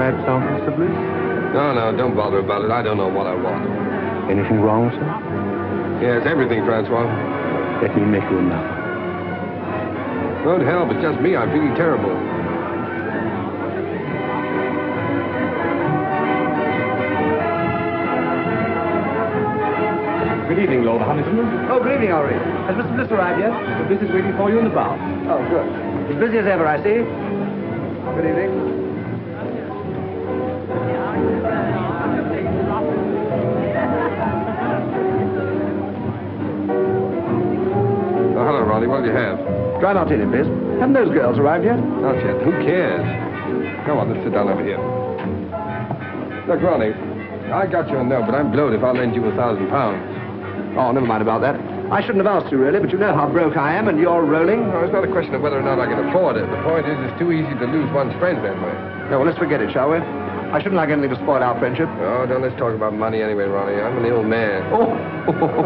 right song, Mr. Bliss? No, don't bother about it. I don't know what I want. Anything wrong, sir? Yes, everything, Francois. Let me make you another. Good help, it's just me. I'm feeling terrible. Good evening, Lord Huntington. Oh, good evening, Henri. Has Mr. Bliss arrived yet? The Bliss is waiting for you in the bar. Oh, good. As busy as ever, I see. Good evening. Oh, hello, Ronnie. What do you have? Try martini, please. Haven't those girls arrived yet? Not yet. Who cares? Come on, let's sit down over here. Look, Ronnie, I got your note, but I'm blowed if I'll lend you £1,000. Oh, never mind about that. I shouldn't have asked you, really, but you know how broke I am, and you're rolling. No, it's not a question of whether or not I can afford it. The point is, it's too easy to lose one's friends that way. No, well, let's forget it, shall we? I shouldn't like anything to spoil our friendship. Oh, don't let's talk about money anyway, Ronnie. I'm an ill man. Oh!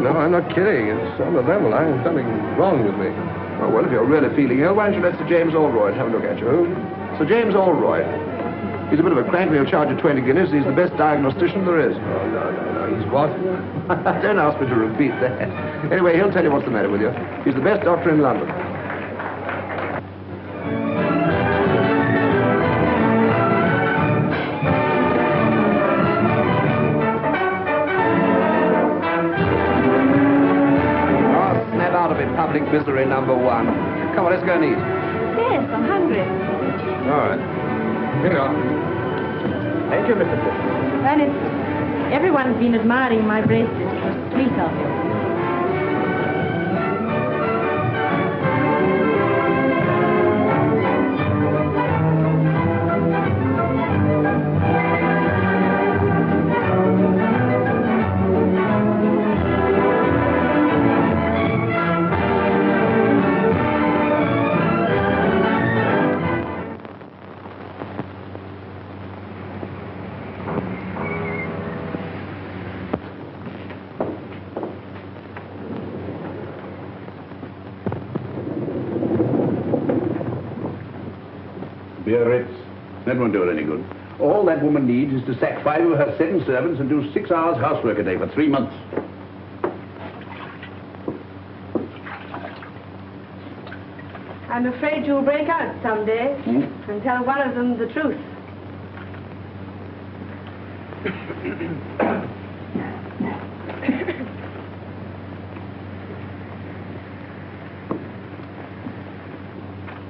No, I'm not kidding. It's on the level. There's something wrong with me. Oh, well, if you're really feeling ill, why don't you let Sir James Allroyd have a look at you? Sir James Allroyd. He's a bit of a crank, but he'll charge you 20 guineas. He's the best diagnostician there is. Oh, no. He's what? Don't ask me to repeat that. Anyway, he'll tell you what's the matter with you. He's the best doctor in London. Oh, snap out of it, public misery number one. Come on, let's go and eat. Yes, I'm hungry. All right. Here you are. Thank you, Mr. Bliss. Ernest, everyone's been admiring my bracelet. Sweet of you. Biarritz. That won't do it any good. All that woman needs is to sack 5 of her 7 servants and do 6 hours housework a day for 3 months. I'm afraid you'll break out someday and tell one of them the truth.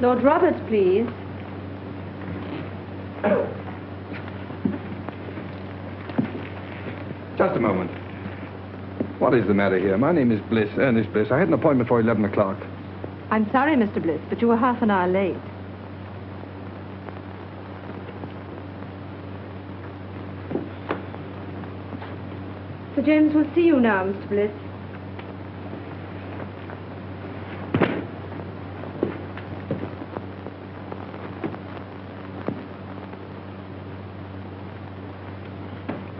Lord Roberts, please. Just a moment. What is the matter here? My name is Bliss, Earnest Bliss. I had an appointment for 11 o'clock. I'm sorry, Mr. Bliss, but you were half an hour late. Sir James will see you now, Mr. Bliss.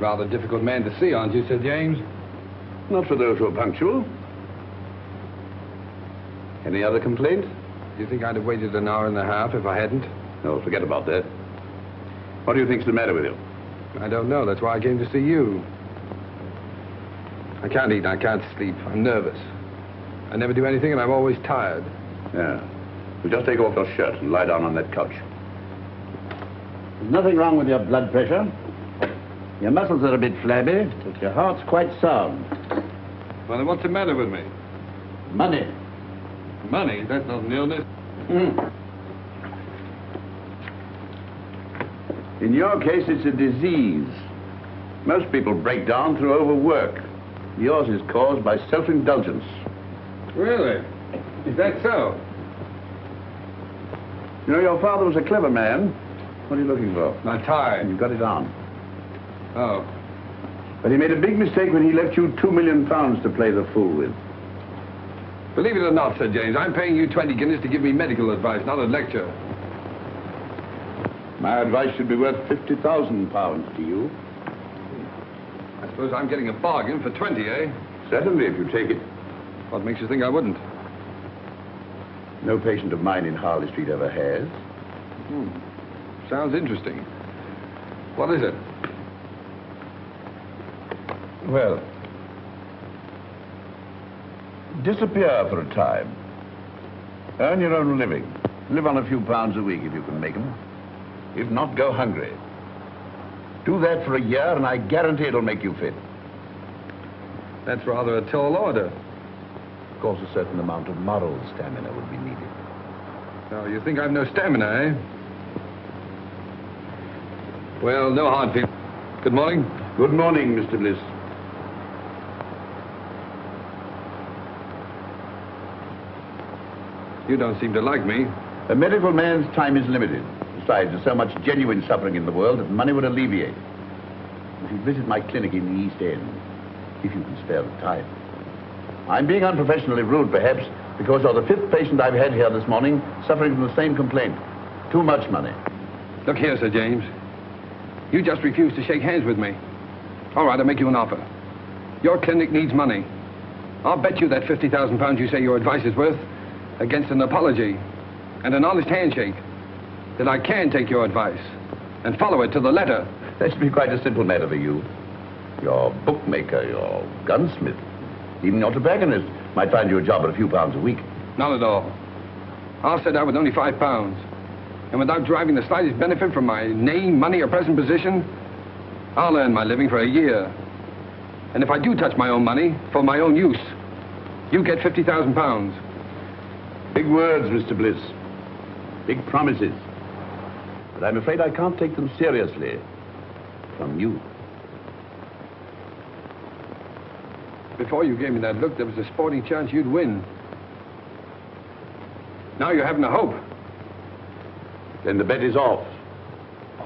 Rather difficult man to see, aren't you, Sir James? Not for those who are punctual. Any other complaint? Do you think I'd have waited an hour and a half if I hadn't? No, forget about that. What do you think's the matter with you? I don't know. That's why I came to see you. I can't eat. I can't sleep. I'm nervous. I never do anything, and I'm always tired. Yeah. Well, just take off your shirt and lie down on that couch. There's nothing wrong with your blood pressure. Your muscles are a bit flabby, but your heart's quite sound. Well, then what's the matter with me? Money. Money? That's not an illness. In your case, it's a disease. Most people break down through overwork. Yours is caused by self-indulgence. Really? Is that so? You know, your father was a clever man. What are you looking for? My tie. You got it on. Oh. But he made a big mistake when he left you £2 million to play the fool with. Believe it or not, Sir James, I'm paying you 20 guineas to give me medical advice, not a lecture. My advice should be worth £50,000 to you. I suppose I'm getting a bargain for 20, eh? Certainly, if you take it. What makes you think I wouldn't? No patient of mine in Harley Street ever has. Sounds interesting. What is it? Well, disappear for a time. Earn your own living. Live on a few pounds a week if you can make them. If not, go hungry. Do that for a year and I guarantee it'll make you fit. That's rather a tall order. Of course, a certain amount of moral stamina would be needed. Oh, you think I've no stamina, eh? Well, no hard feelings. Good morning. Good morning, Mr. Bliss. You don't seem to like me. A medical man's time is limited. Besides, there's so much genuine suffering in the world that money would alleviate. If you visit my clinic in the East End, if you can spare the time. I'm being unprofessionally rude, perhaps, because you're the 5th patient I've had here this morning suffering from the same complaint. Too much money. Look here, Sir James. You just refused to shake hands with me. All right, I'll make you an offer. Your clinic needs money. I'll bet you that £50,000 you say your advice is worth against an apology and an honest handshake that I can take your advice and follow it to the letter. That should be quite a simple matter for you. Your bookmaker, your gunsmith, even your tobacconist might find you a job at a few pounds a week. Not at all. I'll set out with only £5. And without deriving the slightest benefit from my name, money, or present position, I'll earn my living for a year. And if I do touch my own money for my own use, you get £50,000. Big words, Mr. Bliss. Big promises. But I'm afraid I can't take them seriously from you. Before you gave me that look, there was a sporting chance you'd win. Now you're having a hope. Then the bet is off.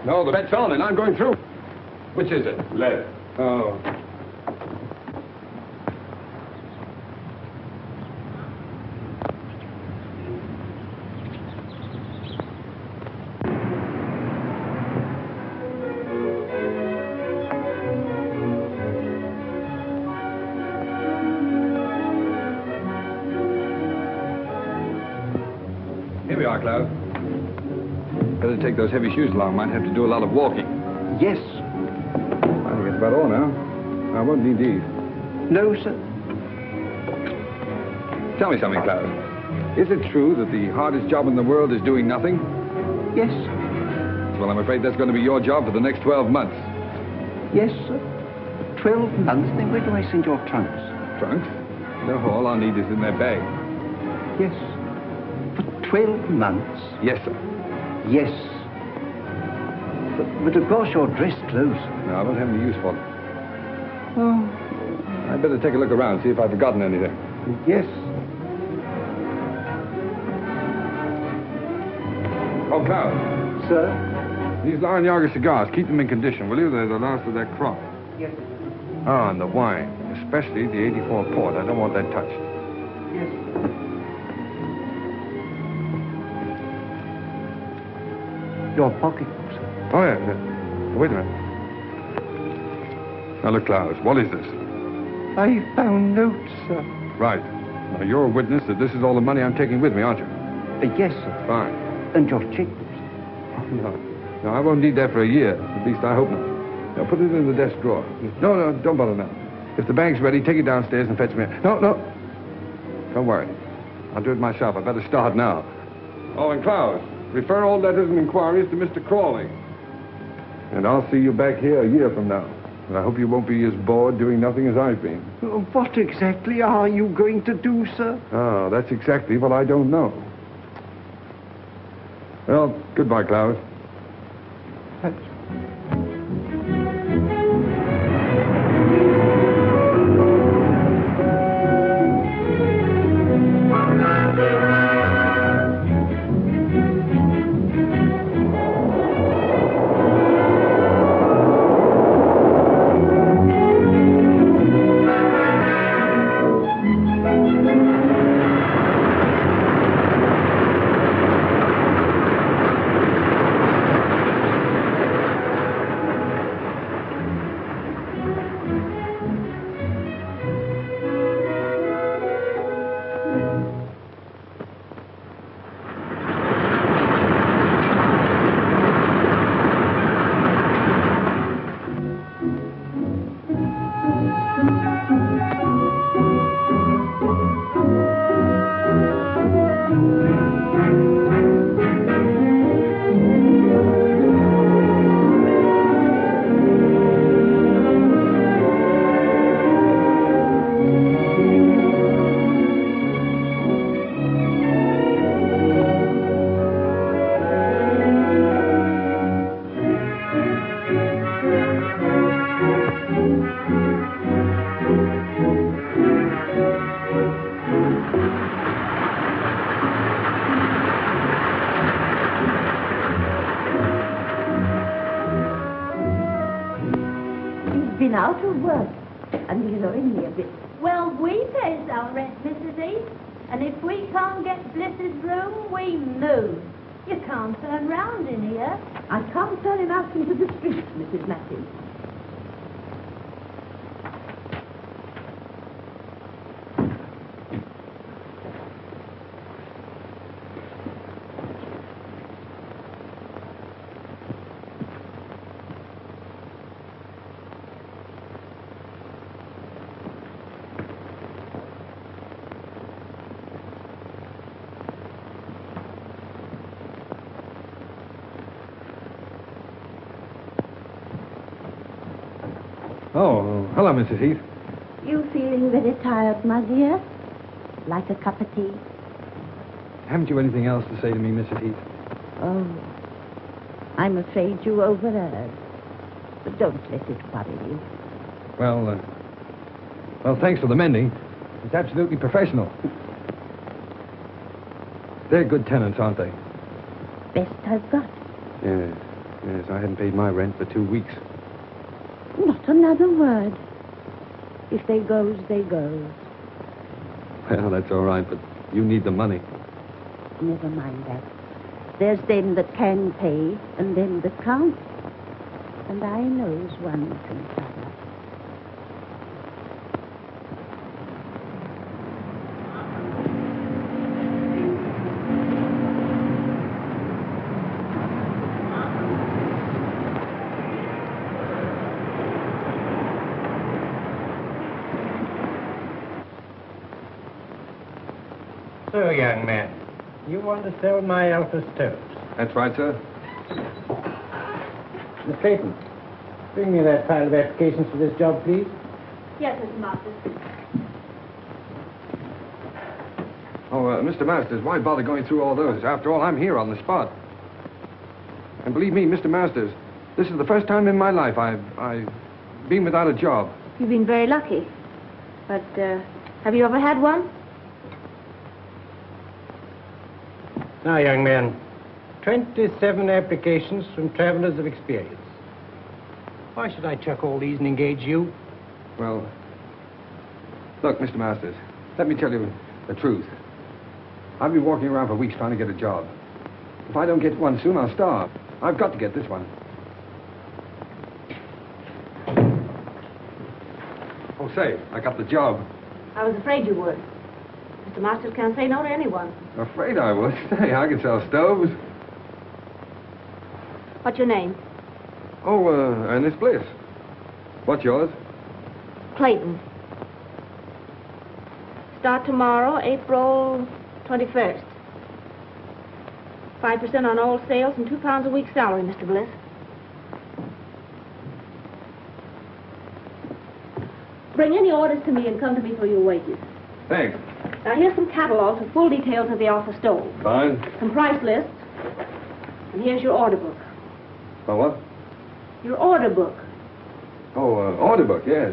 No, the bet's on, and I'm going through. Which is it? Left. Oh. Here we are, Cloud. Better take those heavy shoes along. Might have to do a lot of walking. Yes. I think that's about all now. I won't need these. No, sir. Tell me something, Cloud. Is it true that the hardest job in the world is doing nothing? Yes. Well, I'm afraid that's going to be your job for the next 12 months. Yes, sir. 12 months? Then where do I send your trunks? Trunks? No, all I'll need is in their bag. Yes. For 12 months? Yes, sir. Yes. But of course you're dressed close. No, I won't have any use for them. Oh. I'd better take a look around, see if I've forgotten anything. Yes. Oh, Cloud. Sir? These Laranaga cigars, keep them in condition, will you? They're the last of that crop. Yes. Oh, and the wine, especially the 84 port. I don't want that touched. Yes. Your pocketbook, sir. Oh, yeah. Wait a minute. Now, look, Cloud, what is this? I found notes, sir. Right. Now, you're a witness that this is all the money I'm taking with me, aren't you? Yes, sir. Fine. And your checkbooks. Oh, no. No, I won't need that for a year. At least I hope not. Now, put it in the desk drawer. No, don't bother now. If the bank's ready, take it downstairs and fetch me. No. Don't worry. I'll do it myself. I better start now. Oh, and Cloud, refer all letters and inquiries to Mr. Crawley. And I'll see you back here a year from now. And I hope you won't be as bored doing nothing as I've been. What exactly are you going to do, sir? Oh, that's exactly what I don't know. Well, goodbye, Cloud. been out of work, and he's owing me a bit. Well, we pays our rent, Mrs. East. And if we can't get Bliss's room, we move. You can't turn round in here. I can't turn him out into the street, Mrs. Matthews. Oh, hello, Mrs. Heath. You feeling very tired, my dear? Like a cup of tea? Haven't you anything else to say to me, Mrs. Heath? Oh, I'm afraid you overheard. But don't let it worry you. Well, thanks for the mending. It's absolutely professional. They're good tenants, aren't they? Best I've got. Yes, I hadn't paid my rent for 2 weeks. Not another word. If they goes, they goes. Well, that's all right, but you need the money. Never mind that. There's them that can pay and them that can't. And I knows one from t'other. So, young man, you want to sell my Alpha stoves? That's right, sir. Miss Clayton, bring me that pile of applications for this job, please. Yes, Mr. Masters. Oh, Mr. Masters, why bother going through all those? After all, I'm here on the spot. And believe me, Mr. Masters, this is the first time in my life I've been without a job. You've been very lucky. But, have you ever had one? Now, young man, 27 applications from travelers of experience. Why should I chuck all these and engage you? Well, look, Mr. Masters, let me tell you the truth. I've been walking around for weeks trying to get a job. If I don't get one soon, I'll starve. I've got to get this one. Oh, say, I got the job. I was afraid you would. Mr. Masters can't say no to anyone. Afraid I would. Hey, I can sell stoves. What's your name? Oh, Earnest Bliss. What's yours? Clayton. Start tomorrow, April 21st. 5% on all sales and £2 a week salary, Mr. Bliss. Bring any orders to me and come to me for your wages. Thanks. Now, here's some catalogs with full details of the Alpha stove. Fine. Some price lists. And here's your order book. Oh, what? Your order book. Oh, order book, yes.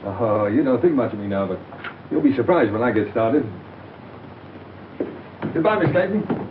Oh, you don't think much of me now, but you'll be surprised when I get started. Goodbye, Miss Clayton.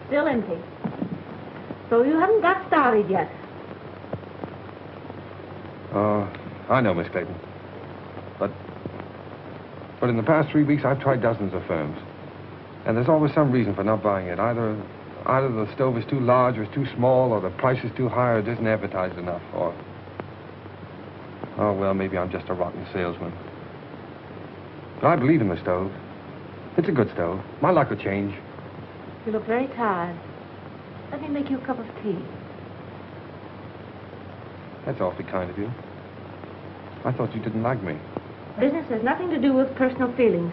Still empty. So you haven't got started yet. I know, Miss Clayton. But in the past 3 weeks, I've tried dozens of firms. And there's always some reason for not buying it. Either the stove is too large or it's too small, or the price is too high, or it isn't advertised enough, or... Oh, well, maybe I'm just a rotten salesman. But I believe in the stove. It's a good stove. My luck will change. You look very tired. Let me make you a cup of tea. That's awfully kind of you. I thought you didn't like me. Business has nothing to do with personal feelings.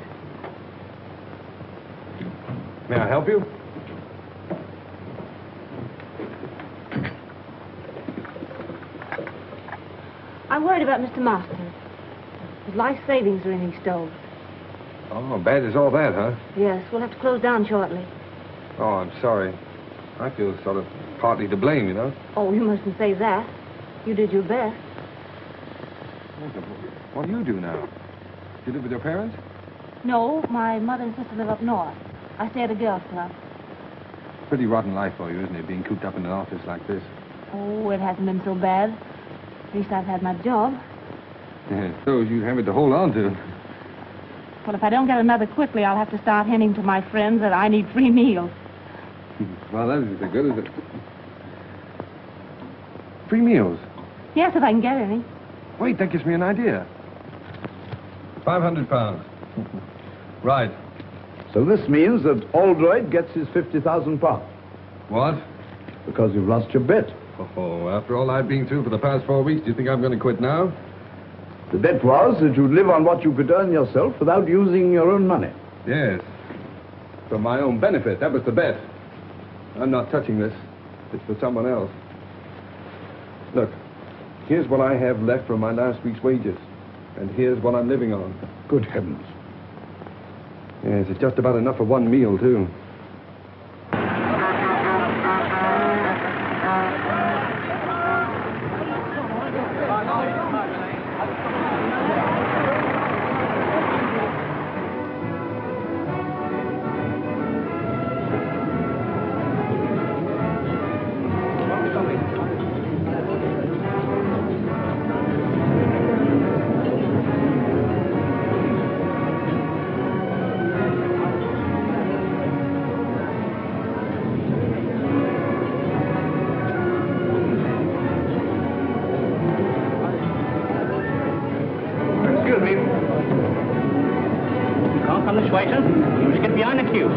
May I help you? I'm worried about Mr. Masters. His life savings are in these stoves. Oh, bad as all that, huh? Yes, we'll have to close down shortly. Oh, I'm sorry. I feel sort of partly to blame, you know. Oh, you mustn't say that. You did your best. What do you do now? Do you live with your parents? No, my mother and sister live up north. I stay at a girls' club. Pretty rotten life for you, isn't it, being cooped up in an office like this? Oh, it hasn't been so bad. At least I've had my job. Yeah, so you have it to hold on to. Well, if I don't get another quickly, I'll have to start hinting to my friends that I need free meals. Well, that isn't good, is it? Free meals? Yes, if I can get any. Wait, that gives me an idea. 500 pounds. Right. So this means that Aldroyd gets his 50,000 pounds. What? Because you've lost your bet. Oh, after all I've been through for the past 4 weeks, do you think I'm going to quit now? The bet was that you'd live on what you could earn yourself without using your own money. Yes. For my own benefit. That was the bet. I'm not touching this. It's for someone else. Look, here's what I have left from my last week's wages. And here's what I'm living on. Good heavens. Yes, it's just about enough for one meal, too.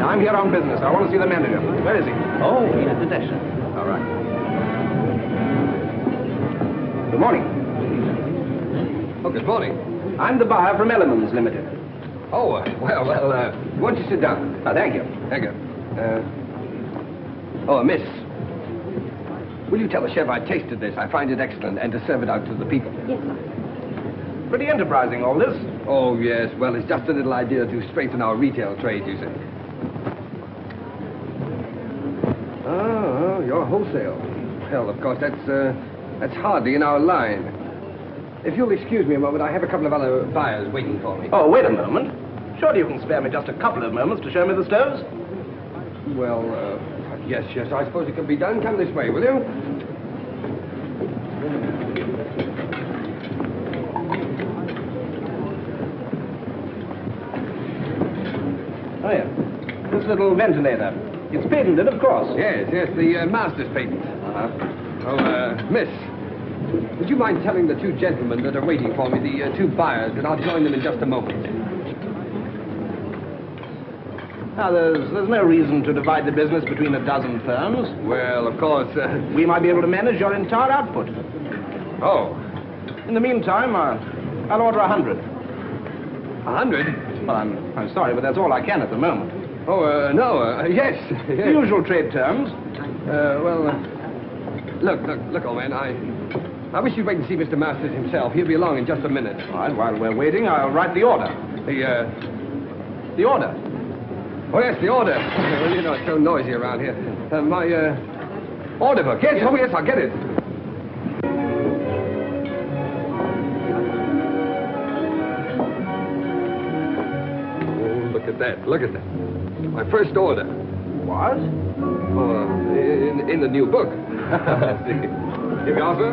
I'm here on business. I want to see the manager. Where is he? Oh, he's at the desk, sir. All right. Good morning. Oh, good morning. I'm the buyer from Elements Limited. Oh, why don't you sit down? Oh, thank you. Thank you. Miss. Will you tell the chef I tasted this? I find it excellent, and to serve it out to the people. Yes, sir. Pretty enterprising, all this. Oh, yes. Well, it's just a little idea to strengthen our retail trade, you see. Oh, you're wholesale. Well, of course, that's hardly in our line. If you'll excuse me a moment, I have a couple of other buyers waiting for me. Oh, wait a moment. Surely you can spare me just a couple of moments to show me the stoves? Well, yes, I suppose it can be done. Come this way, will you? Oh, yeah. This little ventilator. It's patented, of course. Yes, the master's patent. Miss, would you mind telling the two gentlemen that are waiting for me, the two buyers, that I'll join them in just a moment? Now, there's no reason to divide the business between a dozen firms. Well, of course, we might be able to manage your entire output. Oh. In the meantime, I'll order 100. 100? Well, I'm sorry, but that's all I can at the moment. Oh, no, yes. The usual trade terms. Look, old man, I wish you'd wait and see Mr. Masters himself. He'll be along in just a minute. All right, while we're waiting, I'll write the order. The order? Oh, yes, the order. Well, you know, it's so noisy around here. My order book. Yes, oh, yes, I'll get it. Oh, look at that. My first order. What? Oh, in the new book. Here we are, sir.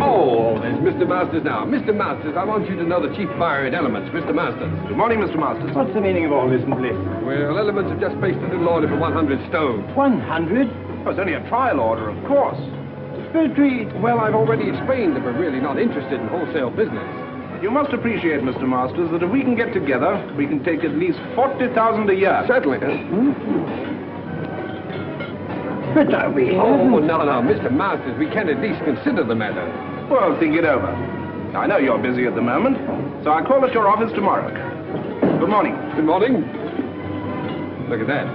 Oh, there's Mr. Masters now. Mr. Masters, I want you to know the chief buyer in Elements, Mr. Masters. Good morning, Mr. Masters. What's the meaning of all this, Bliss? Well, Elements have just placed a little order for 100 stoves. 100? Oh, it's only a trial order, of course. expertise. Well, I've already explained that we're really not interested in wholesale business. You must appreciate, Mr. Masters, that if we can get together, we can take at least 40,000 a year. Certainly. But we Oh, no, Mr. Masters, we can at least consider the matter. Well, think it over. I know you're busy at the moment, so I'll call at your office tomorrow. Good morning. Good morning. Look at that.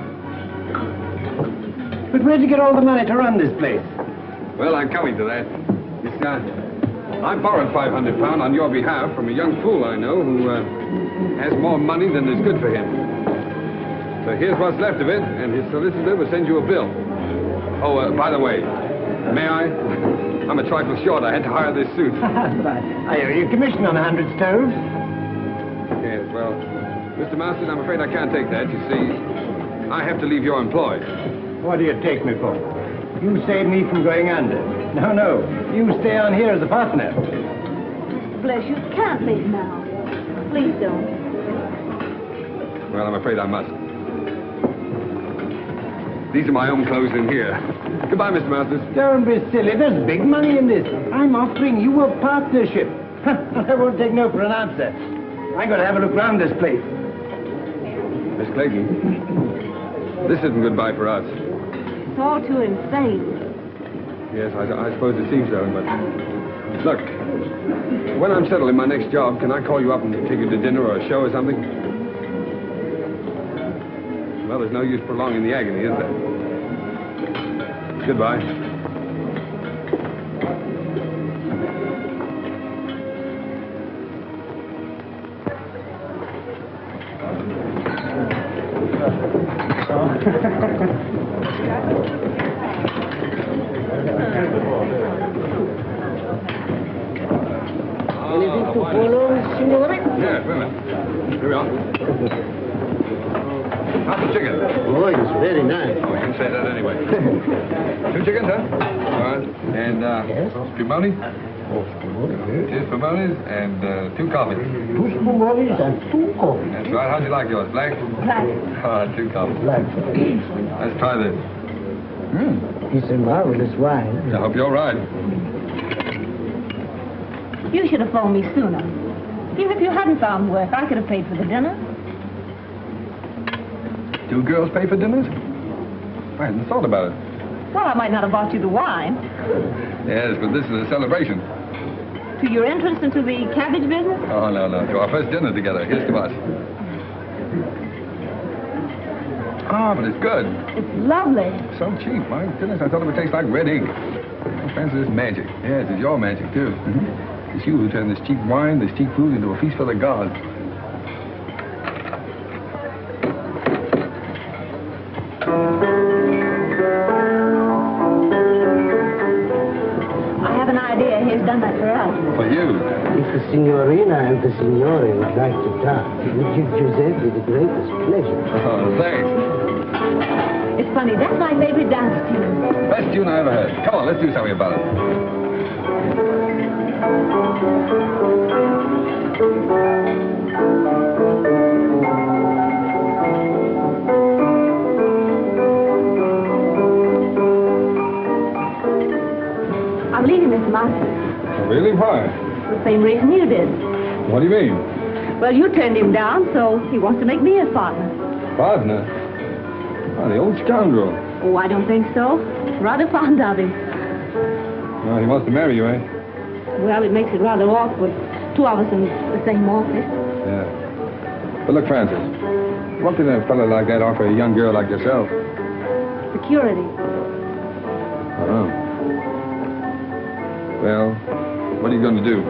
But where'd you get all the money to run this place? Well, I'm coming to that. I borrowed £500 on your behalf from a young fool I know who has more money than is good for him. So here's what's left of it, and his solicitor will send you a bill. Oh, by the way, may I? I'm a trifle short. I had to hire this suit. I owe you commission on 100 stoves. Yes, well, Mr. Masters, I'm afraid I can't take that. You see, I have to leave your employ. What do you take me for? You saved me from going under. No. You stay on here as a partner. Bless you, can't leave now. Please don't. Well, I'm afraid I must. These are my own clothes in here. Goodbye, Mr. Masters. Don't be silly. There's big money in this. I'm offering you a partnership. I won't take no for an answer. I'm going to have a look round this place. Miss Clayton, this isn't goodbye for us. It's all too insane. Yes, I suppose it seems so, but... Look, when I'm settled in my next job, can I call you up and take you to dinner or a show or something? Well, there's no use prolonging the agony, is there? Goodbye. Anything to follow, signore? Yes, wait a minute. Here we are. How's the chicken? Oh, it's very nice. Oh, you can say that anyway. 2 chickens, huh? All right. And, spumoni? Oh, 2 spumonis and 2 coffees. 2 spumonis and 2 coffees. That's right. How'd you like yours? Black? Black. 2 coffees. Black. Let's try this. It's a marvelous wine. I hope you're right. You should have phoned me sooner. Even if you hadn't found work, I could have paid for the dinner. 2 girls pay for dinners? I hadn't thought about it. Well, I might not have bought you the wine. Yes, but this is a celebration. To your entrance into the cabbage business? Oh, no. To our first dinner together. Here's to us. Ah, but it's good. It's lovely. So cheap. My goodness, I thought it would taste like red ink. Oh, fancy this magic. Yes, it's your magic, too. It's you who turned this cheap wine, this cheap food into a feast for the gods. I have an idea. He's done that for us. For you. If the signorina and the signore would like to dance, we give Giuseppe the greatest pleasure. Oh, thanks. It's funny. That's my favorite dance tune. Best tune I ever heard. Come on, let's do something about it. I'm leaving Mr. Masters. Oh, really? Why? The same reason you did. What do you mean? Well, you turned him down, so he wants to make me his partner. Partner? Oh, the old scoundrel. Oh, I don't think so. Rather fond of him. Well, he wants to marry you, eh? Well, it makes it rather awkward. 2 of us in the same office. Yeah. But look, Francis, what can a fellow like that offer a young girl like yourself? Security. Oh. Well, what are you going to do?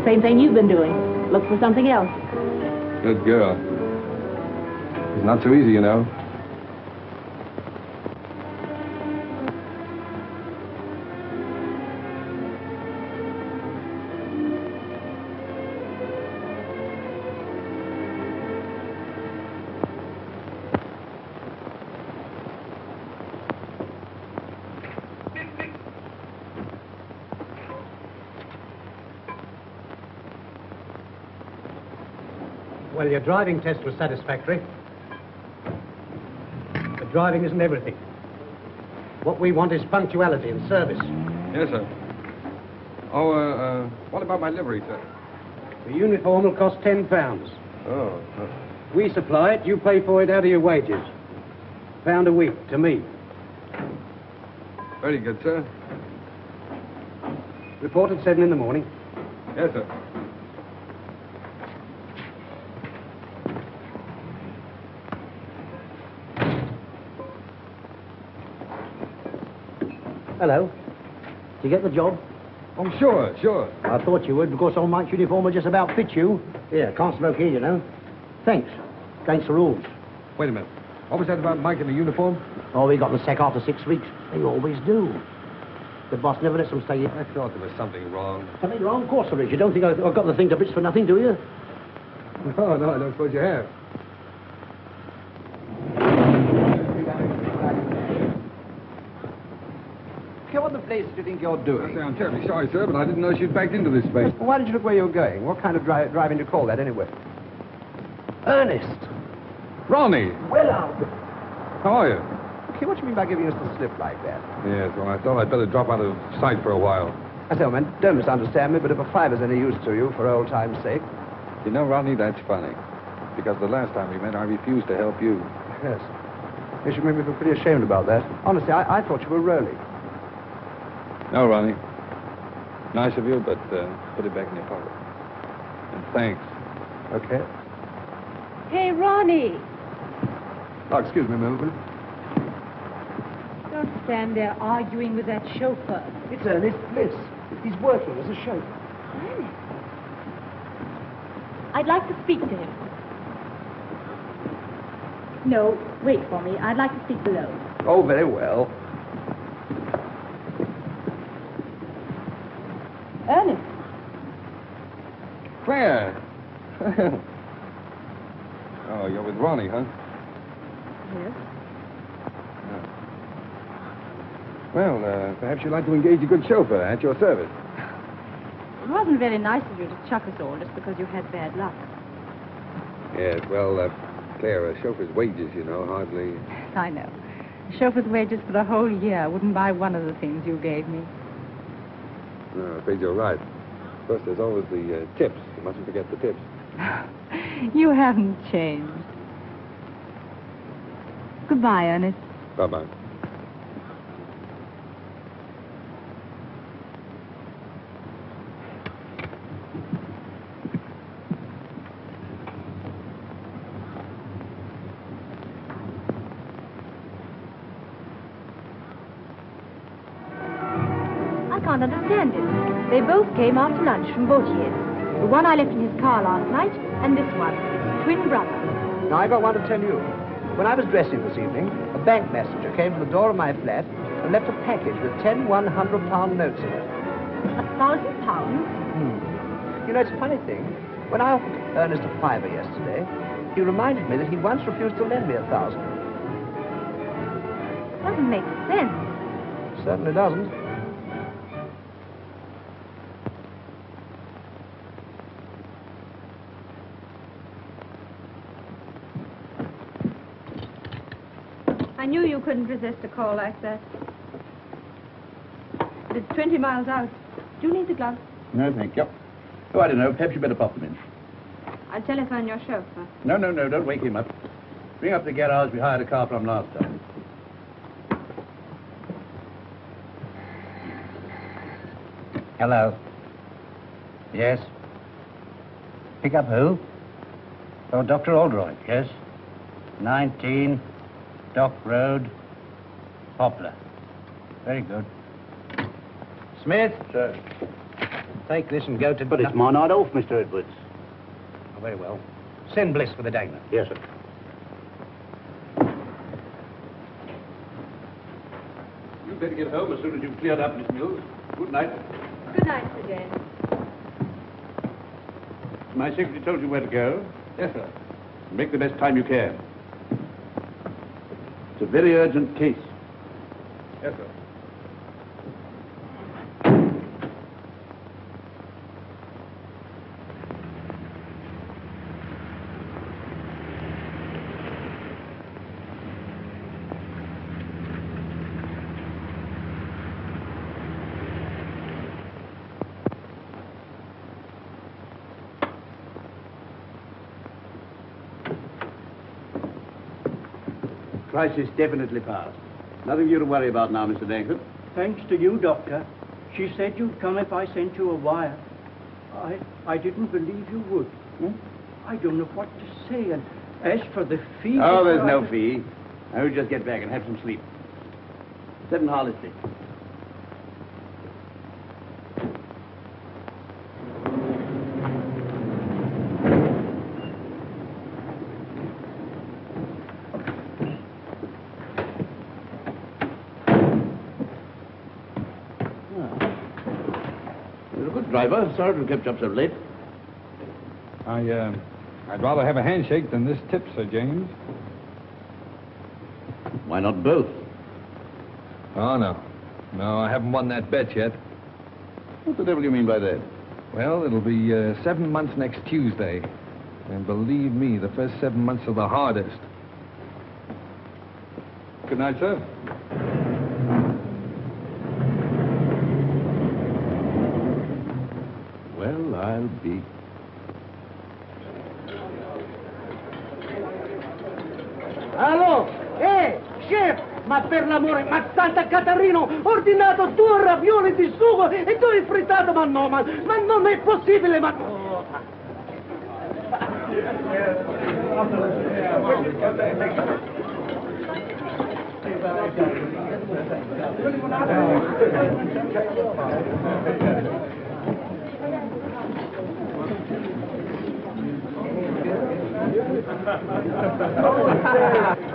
Same thing you've been doing. Look for something else. Good girl. It's not so easy, you know. Well, your driving test was satisfactory. But driving isn't everything. What we want is punctuality and service. Yes, sir. Oh, what about my livery, sir? The uniform will cost £10. Oh. We supply it, you pay for it out of your wages. £1 a week to me. Very good, sir. Report at 7 in the morning. Yes, sir. Hello. Did you get the job? Oh, sure. I thought you would, because old Mike's uniform will just about fit you. Here, can't smoke here, you know. Thanks. Against the rules. Wait a minute. What was that about Mike in the uniform? Oh, he got the sack after 6 weeks. They always do. The boss never lets them stay here. I thought there was something wrong. Something wrong? Of course there is. You don't think I've got the thing to bits for nothing, do you? No, I don't suppose you have. What the place do you think you're doing? I'm terribly sorry, sir, but I didn't know she'd backed into this space. Well, why did you look where you were going? What kind of driving do you call that, anyway? Ernest! Ronnie! Well, Alfred. How are you? Okay, what do you mean by giving us the slip like that? Yes, well, I thought I'd better drop out of sight for a while. I say, man, don't misunderstand me, but if a fiver's any use to you, for old time's sake. You know, Ronnie, that's funny. Because the last time we met, I refused to help you. Yes. You should make me feel pretty ashamed about that. Honestly, I thought you were rolling. No, Ronnie. Nice of you, but put it back in your pocket. And thanks. Okay. Hey, Ronnie. Oh, excuse me a moment, will you? Don't stand there arguing with that chauffeur. It's Earnest Bliss. He's working as a chauffeur. Ernest. I'd like to speak to him. No, wait for me. I'd like to speak below. Oh, very well. Ernest. Claire! Oh, you're with Ronnie, huh? Yes. Well, perhaps you'd like to engage a good chauffeur at your service. It wasn't very nice of you to chuck us all just because you had bad luck. Yes, well, Claire, a chauffeur's wages, you know, hardly... I know. A chauffeur's wages for the whole year wouldn't buy one of the things you gave me. No, I'm afraid you're right. Of course, there's always the tips. You mustn't forget the tips. You haven't changed. Goodbye, Ernest. Bye-bye. I can't understand it. They both came after lunch from Vautier. The one I left in his car last night, and this one, twin brothers. Now, I've got one to tell you. When I was dressing this evening, a bank messenger came to the door of my flat and left a package with 10 £100 notes in it. £1,000? You know, it's a funny thing. When I offered Ernest a fiver yesterday, he reminded me that he'd once refused to lend me 1,000. Doesn't make sense. Certainly doesn't. I knew you couldn't resist a call like that. But it's 20 miles out. Do you need the gloves? No, thank you. Oh, I don't know. Perhaps you better pop them in. I'll telephone your chauffeur. No, don't wake him up. Bring up the garage we hired a car from last time. Hello. Yes. Pick up who? Oh, Dr. Oldroyd, yes. 19 Dock Road, Poplar. Very good. Smith? Sir. Take this and go to... But it's my night off, Mr. Edwards. Oh, very well. Send Bliss for the dagger. Yes, sir. You'd better get home as soon as you've cleared up, Miss Mills. Good night. Good night, Sir James. My secretary told you where to go? Yes, sir. Make the best time you can. It's a very urgent case. Yes, sir. crisis definitely passed. Nothing for you to worry about now, Mr. Dankford. Thanks to you, Doctor. She said you'd come if I sent you a wire. I didn't believe you would. I don't know what to say. And as for the fee... Oh, there's no fee. I will just get back and have some sleep. Sit in Harley. You're a good driver. Sorry to have kept you up so late. I'd rather have a handshake than this tip, Sir James. Why not both? Oh, no. No, I haven't won that bet yet. What the devil do you mean by that? Well, it'll be 7 months next Tuesday. And believe me, the first 7 months are the hardest. Good night, sir. Well, I'll be... Allo? Chef! Ma per l'amore, ma Santa Catarino, ho ordinato 2 ravioli di sugo e 2 frittato, ma no, ma non è possibile, ma... Oh.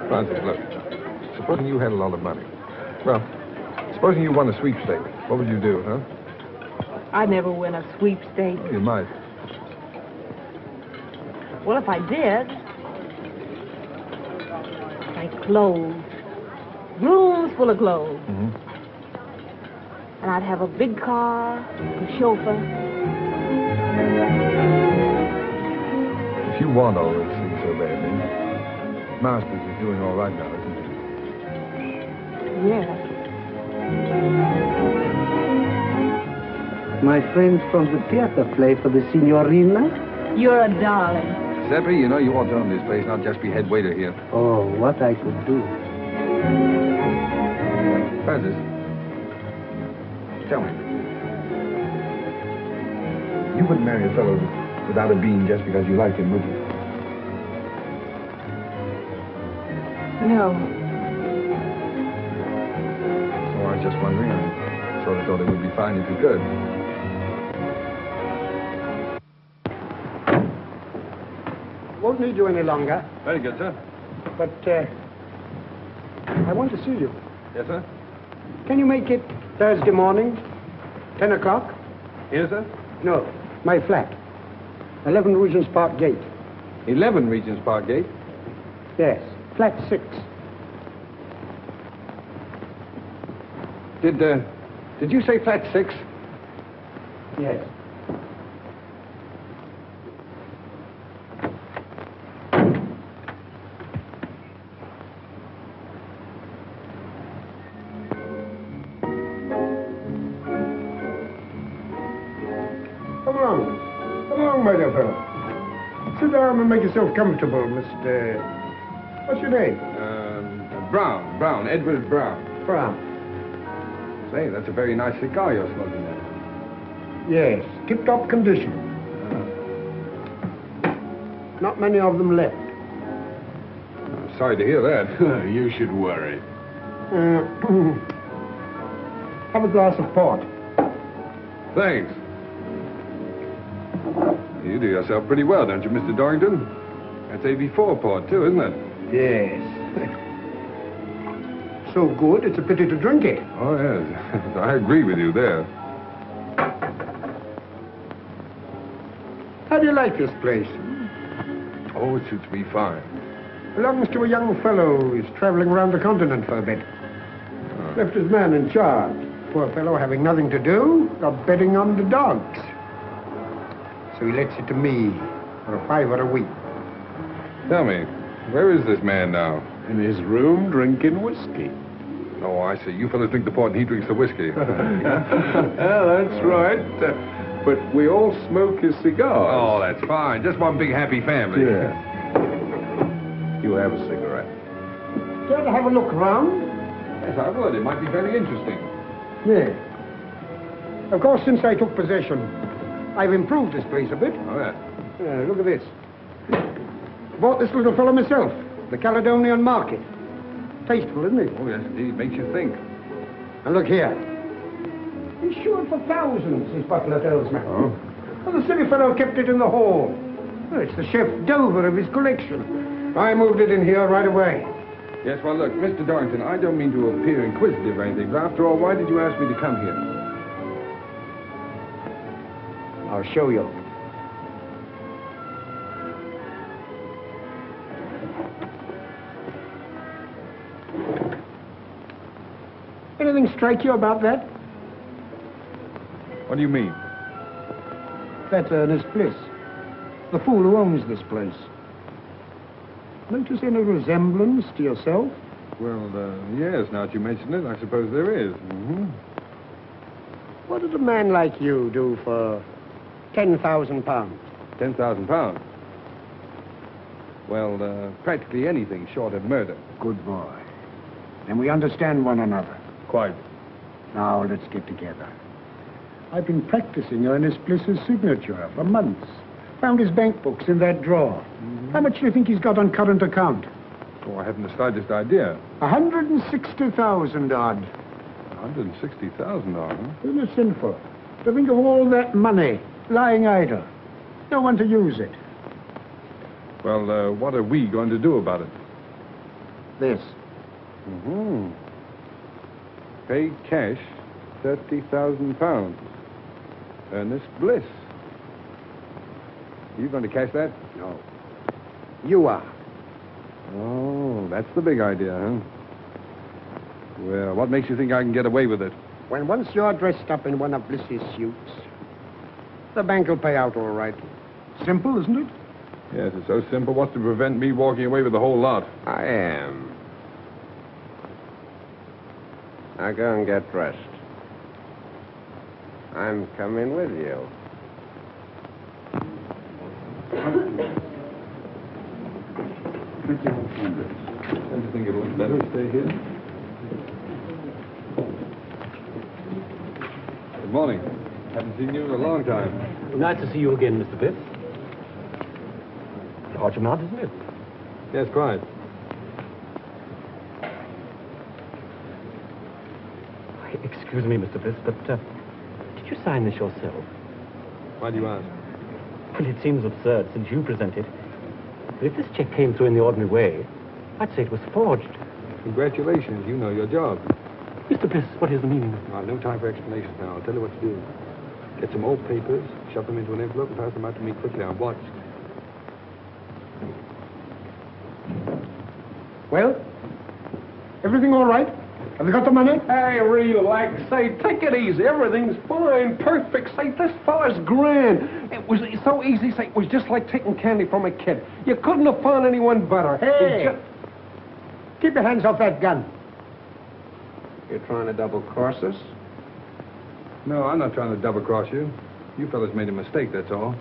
Francis, look. Supposing you had a lot of money. Well, supposing you won a sweepstake, what would you do, huh? I'd never win a sweepstake. You might. Well, if I did, like clothes. Rooms full of clothes. Mm-hmm. And I'd have a big car, a chauffeur. If you want all those things so badly, Masters is doing all right now, isn't he? Yes. My friends from the theater play for the signorina? You're a darling. Seppi, you know you ought to own this place, not just be head waiter here. Oh, what I could do. Francis, tell me. You wouldn't marry a fellow without a bean just because you liked him, would you? No. So I was just wondering. I sort of thought it would be fine if you could. Won't need you any longer. Very good, sir. But, I want to see you. Yes, sir? Can you make it Thursday morning, 10 o'clock? Here, sir? No, my flat. 11 Regent's Park Gate. 11 Regent's Park Gate? Yes, flat 6. Did you say flat 6? Yes. Come along, my dear fellow. Sit down and make yourself comfortable, Mr... What's your name? Brown, Edward Brown. Brown. Say, that's a very nice cigar you're smoking there. Yes, tip-top condition. Not many of them left. I'm sorry to hear that. You should worry. Have a glass of port. Thanks. You do yourself pretty well, don't you, Mr. Dorrington? That's AB4 port, too, isn't it? Yes. So good, it's a pity to drink it. Oh, yes. I agree with you there. How do you like this place? Oh, it suits me fine. Belongs to a young fellow who's traveling around the continent for a bit. Left his man in charge. Poor fellow having nothing to do, got betting on the dogs. So he lets it to me for a $5 a week. Tell me, where is this man now? In his room, drinking whiskey. Oh, I see. You fellas drink the port and he drinks the whiskey. That's right. But we all smoke his cigars. Oh, that's fine. Just one big happy family. Yeah. You have a cigarette. Care to have a look round? Yes, I would. It might be very interesting. Yeah. Of course, since I took possession, I've improved this place a bit. Oh, yeah. Look at this. Bought this little fellow myself, the Caledonian Market. Tasteful, isn't it? Oh, yes, indeed. Makes you think. And look here. Insured for thousands, this butler tells me. Oh? Well, the silly fellow kept it in the hall. Well, it's the chef d'oeuvre of his collection. I moved it in here right away. Yes, well, look, Mr. Dorrington, I don't mean to appear inquisitive or anything, but after all, why did you ask me to come here? I'll show you. Anything strike you about that? What do you mean? That's Earnest Bliss, the fool who owns this place. Notice any resemblance to yourself? Well, yes, now that you mention it, I suppose there is. Mm-hmm. What did a man like you do for £10,000? £10,000? Well, practically anything short of murder. Good boy. Then we understand one another. Quite. Now, let's get together. I've been practicing Earnest Bliss's signature for months. Found his bank books in that drawer. Mm-hmm. How much do you think he's got on current account? Oh, I haven't the slightest idea. 160,000 odd. 160,000 odd, huh? Isn't it sinful to think of all that money lying idle? No one to use it. Well, what are we going to do about it? This. Mm-hmm. Pay cash £30,000. Earnest Bliss. Are you going to cash that? No. You are. Oh, that's the big idea, huh? Well, what makes you think I can get away with it? When once you're dressed up in one of Bliss's suits, the bank will pay out all right. Simple, isn't it? Yes, it's so simple. What's to prevent me walking away with the whole lot? I am. Now go and get dressed. I'm coming with you. Don't you think it looks better to stay here? Good morning. Haven't seen you in a long time. Nice to see you again, Mr. Bliss. Hot your mouth, isn't it? Yes, quite. Excuse me, Mr. Bliss, but did you sign this yourself? Why do you ask? Well, it seems absurd since you presented. But if this check came through in the ordinary way, I'd say it was forged. Congratulations, you know your job. Mr. Bliss, what is the meaning? No time for explanations now. I'll tell you what to do. Get some old papers, shove them into an envelope, and pass them out to me quickly. I'm watched. Well, everything all right? Have you got the money? Hey, relax. Say, take it easy. Everything's fine, perfect. Say, this fella's grand. It was so easy. Say, it was just like taking candy from a kid. You couldn't have found anyone better. Hey! Keep your hands off that gun. You're trying to double-cross us? No, I'm not trying to double-cross you. You fellas made a mistake, that's all.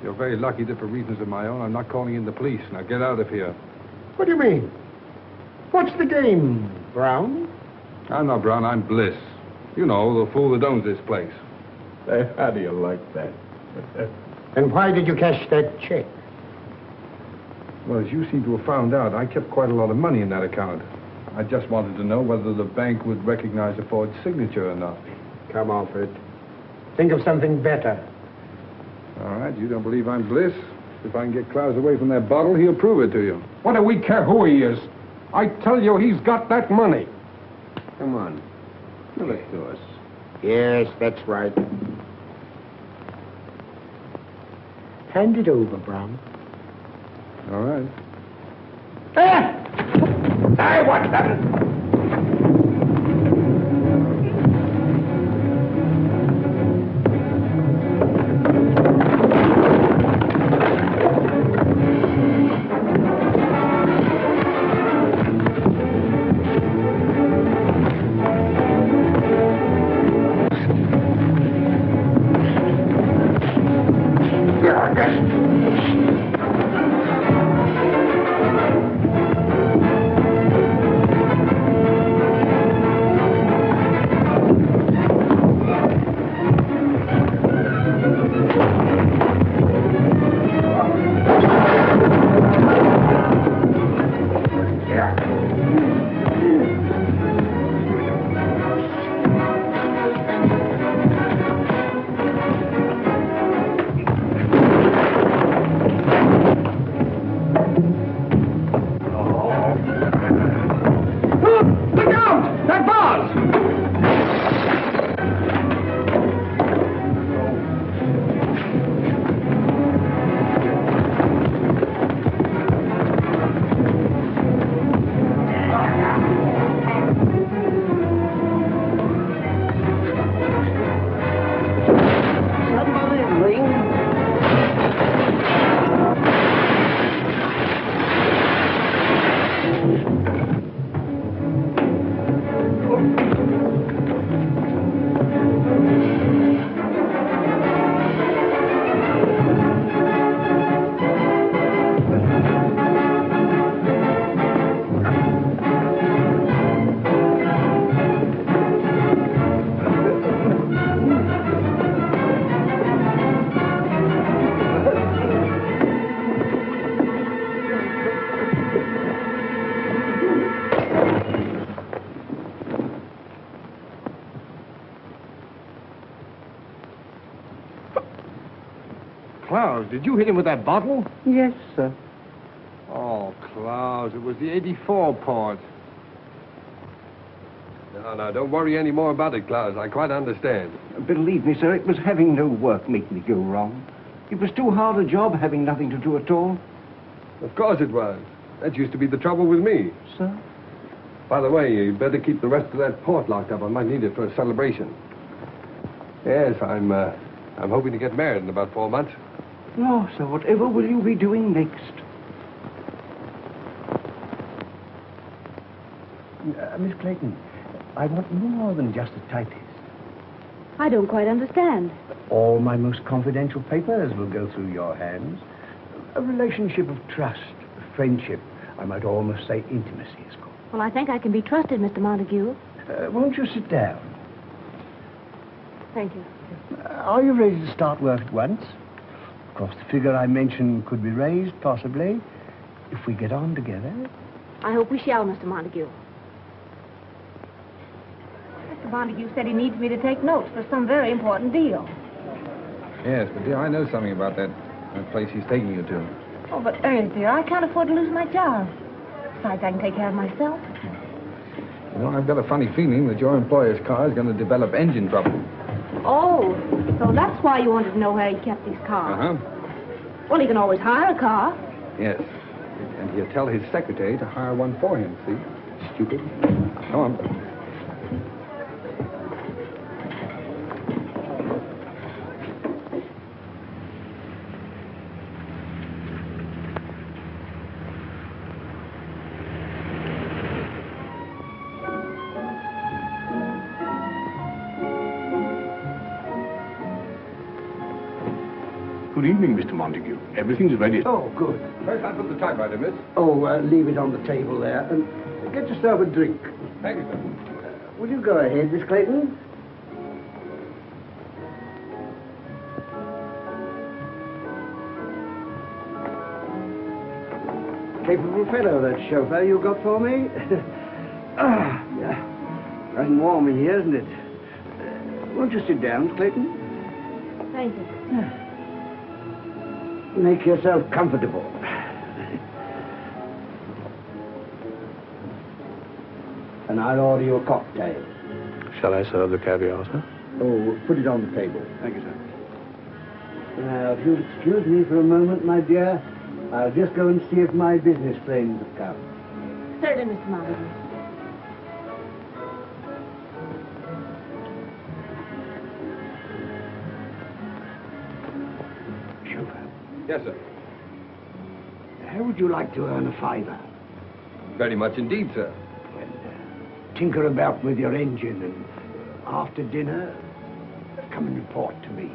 You're very lucky that for reasons of my own, I'm not calling in the police. Now get out of here. What do you mean? What's the game, Brown? I'm not Brown, I'm Bliss. You know, the fool that owns this place. Hey, how do you like that? And why did you cash that check? Well, as you seem to have found out, I kept quite a lot of money in that account. I just wanted to know whether the bank would recognize a forged signature or not. Come off it. Think of something better. All right, you don't believe I'm Bliss? If I can get Klaus away from that bottle, he'll prove it to you. What do we care who he is? I tell you, he's got that money. Come on. Give it to us. Yes, that's right. Hand it over, Brown. All right. Hey! Hey, what's happened? Klaus, did you hit him with that bottle? Yes, sir. Oh, Klaus, it was the 84 part. No, don't worry any more about it, Klaus. I quite understand. Believe me, sir, it was having no work make me go wrong. It was too hard a job having nothing to do at all. Of course it was. That used to be the trouble with me. Sir? By the way, you better keep the rest of that port locked up. I might need it for a celebration. Yes, I'm hoping to get married in about 4 months. No, sir, whatever will you be doing next? Miss Clayton, I want more than just a typist. I don't quite understand. All my most confidential papers will go through your hands. A relationship of trust, of friendship, I might almost say intimacy is called. Well, I think I can be trusted, Mr. Montague. Won't you sit down? Thank you. Are you ready to start work at once? Of course, the figure I mentioned could be raised, possibly, if we get on together. I hope we shall, Mr. Montague. Mr. Montague said he needs me to take notes for some very important deal. Yes, but dear, I know something about that place he's taking you to. Oh, but Ernest, dear, I can't afford to lose my job. Besides, I can take care of myself. You know, I've got a funny feeling that your employer's car is going to develop engine trouble. Oh, so that's why you wanted to know where he kept his car. Uh-huh. Well, he can always hire a car. Yes. And he'll tell his secretary to hire one for him, see? Stupid. Go on. Good evening, Mr. Montague. Everything's ready. Oh, good. First, I put the typewriter, miss. Oh, leave it on the table there. And get yourself a drink. Thank you, sir. Will you go ahead, Miss Clayton? Capable fellow, that chauffeur you got for me. Yeah. Running warm in here, isn't it? Won't you sit down, Clayton? Thank you. Make yourself comfortable. And I'll order you a cocktail. Shall I serve the caviar, sir? Oh, put it on the table. Thank you, sir. Now, if you'll excuse me for a moment, my dear, I'll just go and see if my business friends have come. Certainly, Mr. Montague. Yes, sir. How would you like to earn a fiver? Very much indeed, sir. Tinker about with your engine, and after dinner, come and report to me.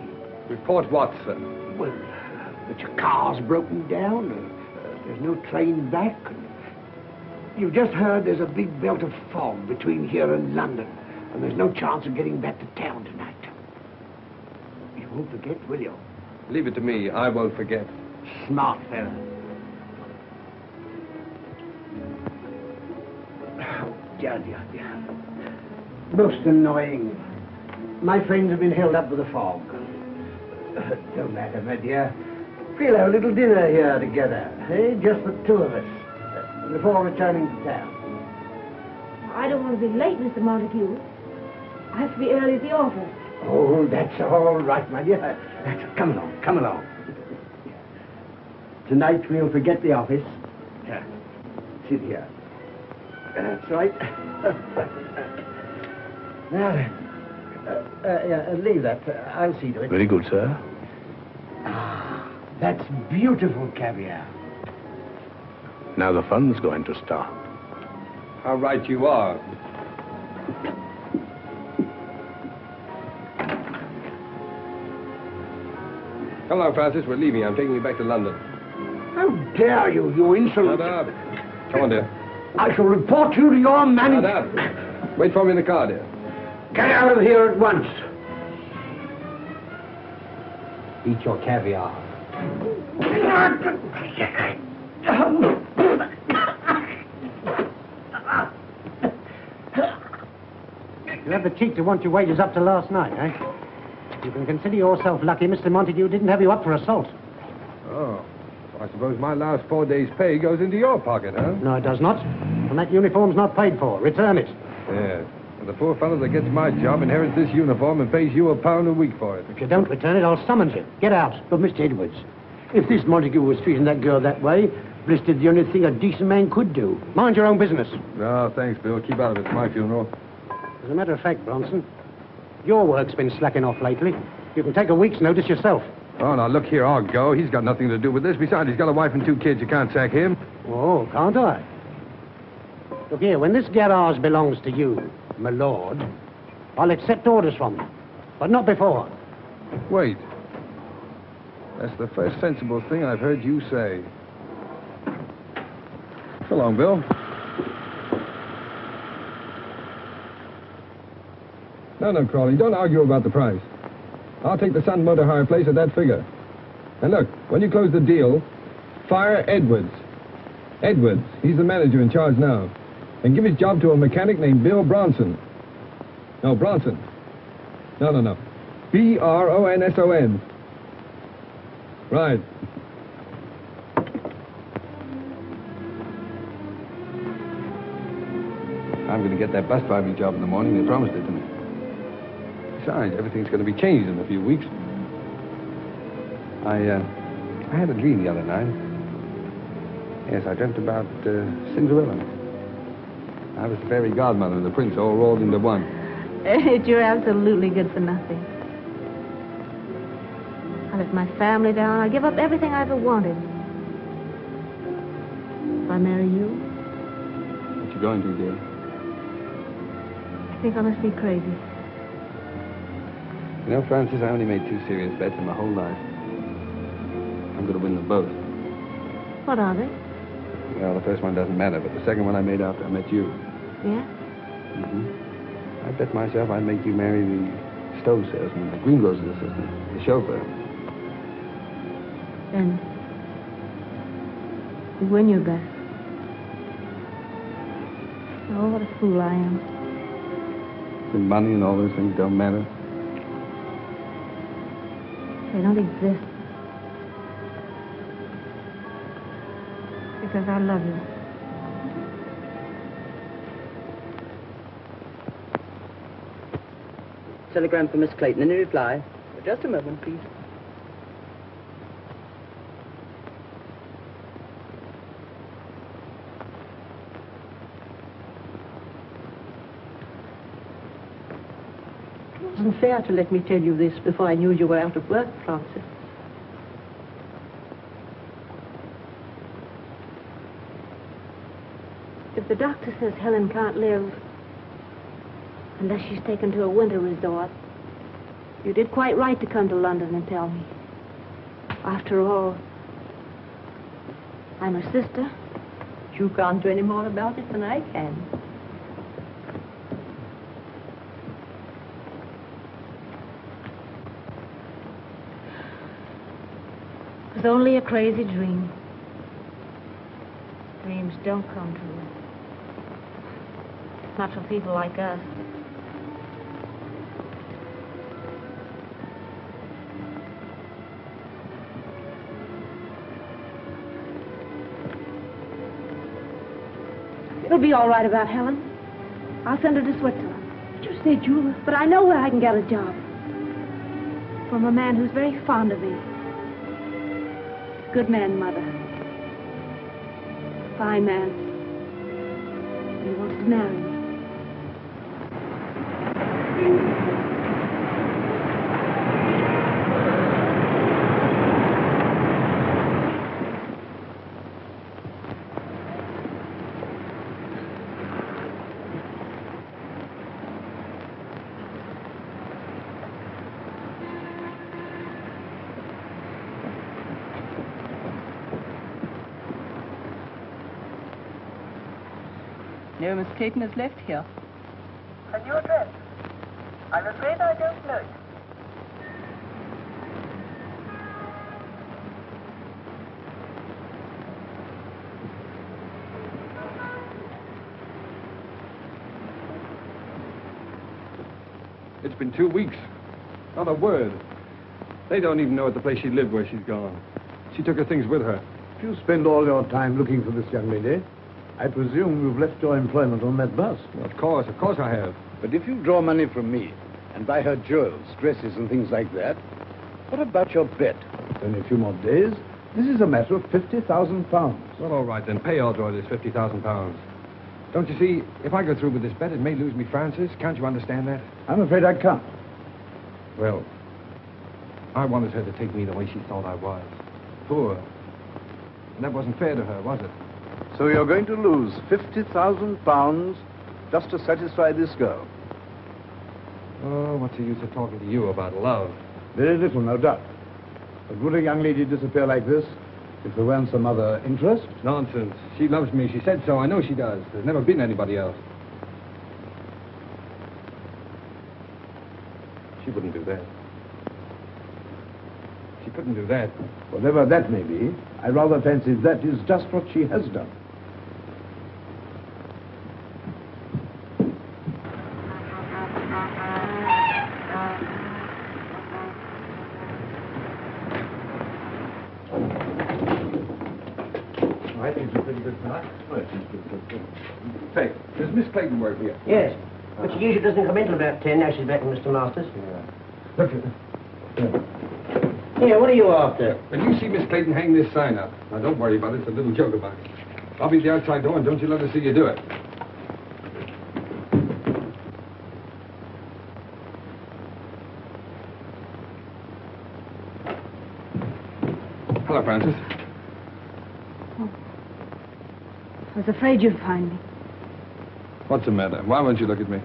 Report what, sir? Well, that your car's broken down, and there's no train back. And you've just heard there's a big belt of fog between here and London, and there's no chance of getting back to town tonight. You won't forget, will you? Leave it to me. I won't forget. Smart fella. Oh, dear. Most annoying. My friends have been held up with the fog. Don't matter, my dear. We'll have a little dinner here together, eh? Just the two of us, before returning to town. I don't want to be late, Mr. Montague. I have to be early at the office. Oh, that's all right, my dear. Come along. Tonight we'll forget the office. Sit here. That's right. Now then, leave that. I'll see to it. Very good, sir. That's beautiful caviar. Now the fun's going to start. How right you are. Come on, Francis. We're leaving. I'm taking you back to London. How dare you, you insolent... Shut up. Come on, dear. I shall report you to your manager. Shut up. Wait for me in the car, dear. Get out of here at once. Eat your caviar. You had the cheek to want your wages up to last night, eh? You can consider yourself lucky Mr. Montague didn't have you up for assault. Oh. I suppose my last 4 days' pay goes into your pocket, huh? No, it does not. And that uniform's not paid for. Return it. Yeah. And the poor fellow that gets my job inherits this uniform and pays you £1 a week for it. If you don't return it, I'll summons you. Get out. But, Mr. Edwards, if this Montague was treating that girl that way, Bliss did the only thing a decent man could do. Mind your own business. No, thanks, Bill. Keep out of it. It's my funeral. As a matter of fact, Bronson, your work's been slacking off lately. You can take a week's notice yourself. Oh, now, look here. I'll go. He's got nothing to do with this. Besides, he's got a wife and 2 kids. You can't sack him. Oh, can't I? Look here, when this garage belongs to you, my lord, I'll accept orders from you. But not before. Wait. That's the first sensible thing I've heard you say. So long, Bill. No, Crawley, don't argue about the price. I'll take the Sun Motor Hire place at that figure. And look, when you close the deal, fire Edwards. Edwards, he's the manager in charge now. And give his job to a mechanic named Bill Bronson. No, Bronson. No. B-R-O-N-S-O-N. Right. I'm going to get that bus driving job in the morning. They promised it to me. Besides, everything's going to be changed in a few weeks. I had a dream the other night. Yes, I dreamt about Cinderella. I was the fairy godmother and the prince all rolled into one. You're absolutely good for nothing. I let my family down. I give up everything I ever wanted. If I marry you... What you going to, dear? I think I must be crazy. You know, Francis, I only made 2 serious bets in my whole life. I'm going to win them both. What are they? Well, the first one doesn't matter, but the second one I made after I met you. Yeah? I bet myself I'd make you marry the stove salesman, the greengrocer's assistant, the chauffeur. Then you win your bet. Oh, what a fool I am. The money and all those things don't matter. They don't exist. Because I love you. Telegram for Miss Clayton. Any reply? Just a moment, please. It wasn't fair to let me tell you this before I knew you were out of work, Francis. If the doctor says Helen can't live unless she's taken to a winter resort, you did quite right to come to London and tell me. After all, I'm her sister. You can't do any more about it than I can. It was only a crazy dream. Dreams don't come true. Not for people like us. It'll be all right about Helen. I'll send her to Switzerland. You said you were... But I know where I can get a job. From a man who's very fond of me. Good man, Mother. Fine man. He wants to marry me. No, Miss Clayton has left here. A new address? I'm afraid I don't know it. It's been 2 weeks. Not a word. They don't even know at the place she lived where she's gone. She took her things with her. If you spend all your time looking for this young lady, I presume you've left your employment on that bus. Of course I have. But if you draw money from me and buy her jewels, dresses, and things like that, what about your bet? In a few more days, this is a matter of £50,000. Well, all right, then. Pay Audroy this £50,000. Don't you see, if I go through with this bet, it may lose me Francis. Can't you understand that? I'm afraid I can't. Well, I wanted her to take me the way she thought I was. Poor. And that wasn't fair to her, was it? So you're going to lose £50,000 just to satisfy this girl? Oh, what's the use of talking to you about love? Very little, no doubt. But would a young lady disappear like this if there weren't some other interest? Nonsense. She loves me. She said so. I know she does. There's never been anybody else. She wouldn't do that. She couldn't do that. Whatever that may be, I rather fancy that is just what she has done. I think it's a pretty good start. Say, does Miss Clayton work here? Yes, but she usually doesn't come in till about 10. Now she's back with Mr. Masters. Yeah. Look at Here, what are you after? When you see Miss Clayton hang this sign up, now don't worry about it. It's a little joke about it. I'll be at the outside door, and don't you let her see you do it. Hello, Francis. I was afraid you'd find me. What's the matter? Why won't you look at me?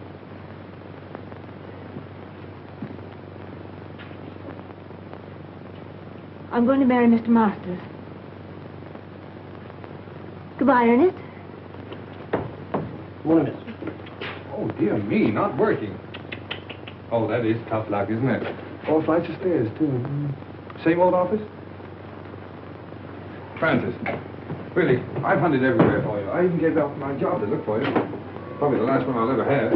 I'm going to marry Mr. Masters. Goodbye, Ernest. Morning, miss. Oh, dear me, not working. Oh, that is tough luck, isn't it? 4 flights of stairs, too. Same old office? Francis, really, I've hunted everywhere for you. I even gave up my job to look for you. Probably the last one I'll ever have.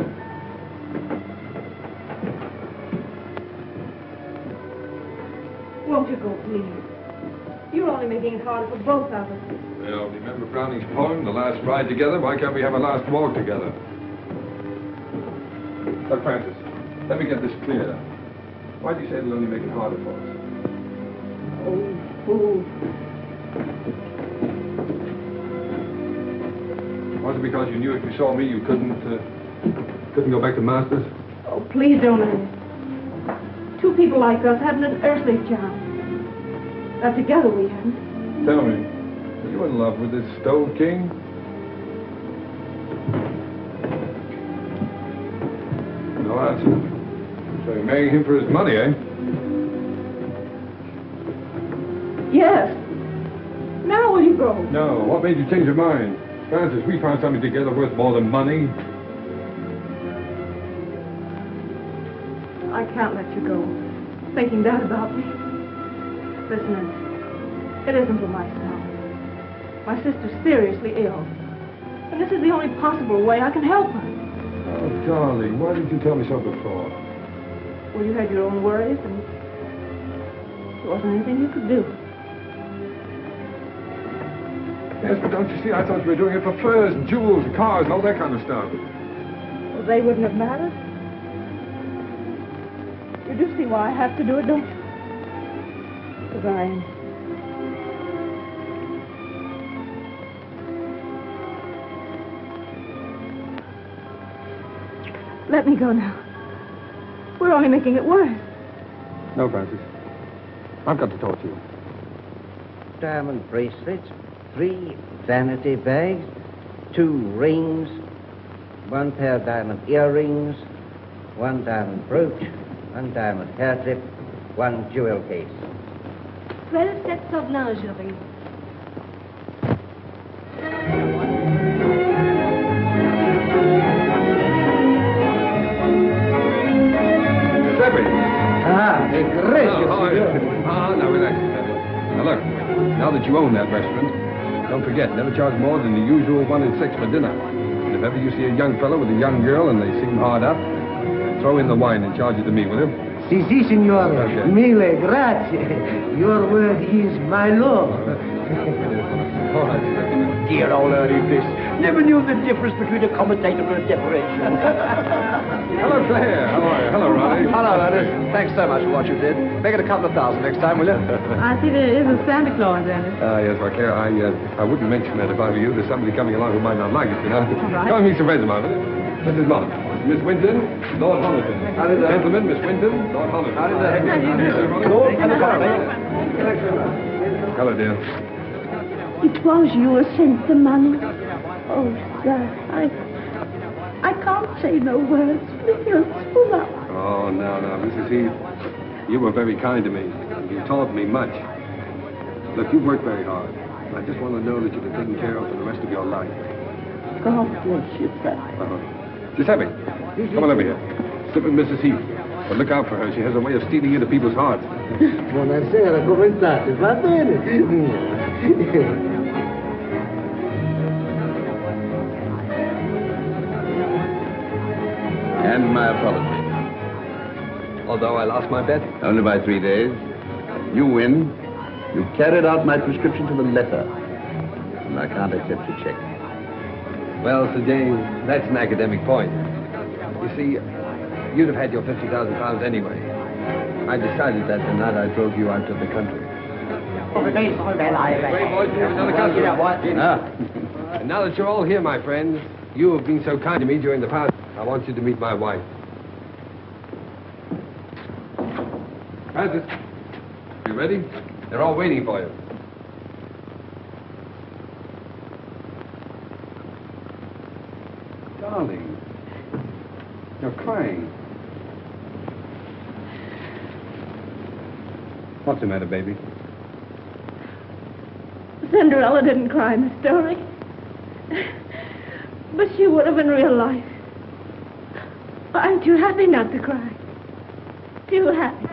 Won't you go, please? You're only making it harder for both of us. Well, remember Browning's poem, The Last Ride Together? Why can't we have a last walk together? Look, Francis, let me get this clear. Why do you say it'll only make it harder for us? Was it because you knew if you saw me you couldn't go back to Masters? Oh, please don't, Ernest. Two people like us haven't an earthly chance. Not together we haven't. Tell me, are you in love with this Stove King? No answer. So you're marrying him for his money, eh? Yes. Now will you go? No. What made you change your mind? Francis, we found something together worth more than money. I can't let you go. Thinking that about me. Listen, Ernest, it isn't for myself. My sister's seriously ill. And this is the only possible way I can help her. Oh, darling, why didn't you tell me so before? Well, you had your own worries, and there wasn't anything you could do. Yes, but don't you see, I thought you were doing it for furs and jewels and cars and all that kind of stuff. Well, they wouldn't have mattered. You do see why I have to do it, don't you? Goodbye, Ernest. Let me go now. We're only making it worse. No, Francis. I've got to talk to you. Diamond bracelets, 3 vanity bags, 2 rings, 1 pair of diamond earrings, 1 diamond brooch, 1 diamond hair clip, 1 jewel case. 12 sets of lingerie. Now relax. Now look, now that you own that restaurant, don't forget, never charge more than the usual 1 and 6 for dinner. And if ever you see a young fellow with a young girl and they seem hard up, throw in the wine and charge it to me, will you? Si, signore. Mille grazie. Your word is my law. All right. Dear old Earnest Bliss. Never knew the difference between a commentator and a decoration. Hello, Claire. How are you? Hello, Ronnie. Hello, Ernest. Thanks so much for what you did. Make it a couple of thousand next time, will you? I see there is a Santa Claus, Ernest. Yes, well, Claire, I wouldn't mention that if I were you. There's somebody coming along who might not like it, you know. right. Come and meet some friends of mine, will you? Mrs. Mott, Miss Winton, Lord Hollerton. How do you do? Gentlemen, Miss Winton, Lord Hollerton. How do you do? Lord and the Thanks. Hello, dear. It was you who sent the money. Oh, sir, I can't say no words. You're full up. Oh, no, Mrs. Heath. You were very kind to me. You taught me much. Look, you worked very hard. I just want to know that you've been taken care of for the rest of your life. God bless you, sir. Giuseppe, come on over here. Sit with Mrs. Heath. But look out for her. She has a way of stealing into people's hearts. Buonasera, come state? Va bene? And my apology. Although I lost my bet? Only by 3 days. You win. You carried out my prescription to the letter. And I can't accept your check. Well, Sir James, that's an academic point. You see, you'd have had your £50,000 anyway. I decided that the night I drove you out to the country. Great boys, another customer. And now that you're all here, my friends, you have been so kind to me during the past. I want you to meet my wife. Francis, you ready? They're all waiting for you. Darling, you're crying. What's the matter, baby? Cinderella didn't cry in the story. But she would have in real life. I'm too happy not to cry. Too happy.